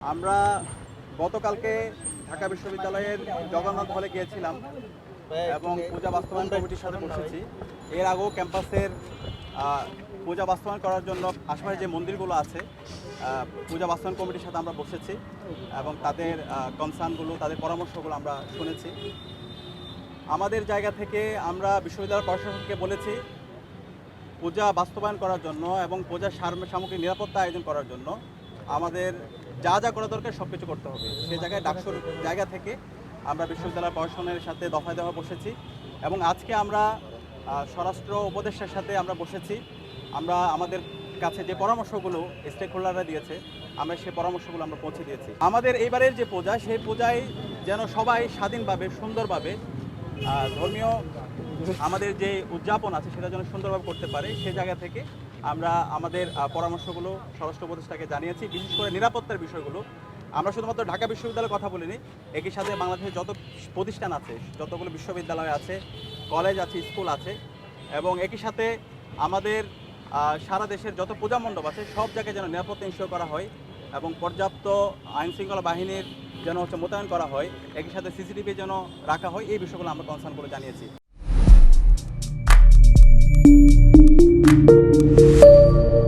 আমরা গতকালকে ঢাকা বিশ্ববিদ্যালয়ের জগন্নাথ হলে গিয়েছিলাম এবং পূজা বাস্তবায়ন কমিটির সাথে বসেছি। এর আগেও ক্যাম্পাসের পূজা বাস্তবায়ন করার জন্য আশেপাশে যে মন্দিরগুলো আছে পূজা বাস্তবায়ন কমিটির সাথে আমরা বসেছি এবং তাদের কনসার্নগুলো, তাদের পরামর্শগুলো আমরা শুনেছি। আমাদের জায়গা থেকে আমরা বিশ্ববিদ্যালয় প্রশাসনকে বলেছি পূজা বাস্তবায়ন করার জন্য এবং পূজার সামগ্রী নিরাপত্তা আয়োজন করার জন্য আমাদের যা যা করা দরকার সব কিছু করতে হবে। সেই জায়গায় ডাকসুর জায়গা থেকে আমরা বিশ্ববিদ্যালয় প্রশাসনের সাথে দফায় দফা বসেছি এবং আজকে আমরা স্বরাষ্ট্র উপদেষ্টার সাথে আমরা বসেছি। আমরা আমাদের কাছে যে পরামর্শগুলো স্টেক হোল্ডাররা দিয়েছে আমরা সেই পরামর্শগুলো আমরা পৌঁছে দিয়েছি। আমাদের এইবারের যে পূজা সেই পূজায় যেন সবাই স্বাধীনভাবে সুন্দরভাবে ধর্মীয় আমাদের যে উদযাপন আছে সেটা যেন সুন্দরভাবে করতে পারে সেই জায়গা থেকে আমরা আমাদের পরামর্শগুলো স্বরাষ্ট্র উপদেষ্টাকে জানিয়েছি। বিশেষ করে নিরাপত্তার বিষয়গুলো আমরা শুধুমাত্র ঢাকা বিশ্ববিদ্যালয়ের কথা বলিনি, একই সাথে বাংলাদেশের যত প্রতিষ্ঠান আছে, যতগুলো বিশ্ববিদ্যালয় আছে, কলেজ আছে, স্কুল আছে এবং একই সাথে আমাদের সারা দেশের যত পূজা মণ্ডপ আছে সব জায়গায় যেন নিরাপত্তা নিশ্চয় করা হয় এবং পর্যাপ্ত আইনশৃঙ্খলা বাহিনীর যেন মোতায়েন করা হয়, একই সাথে সিসিটিভি যেন রাখা হয়, এই বিষয়গুলো আমরা কনসার্ন করে জানিয়েছি।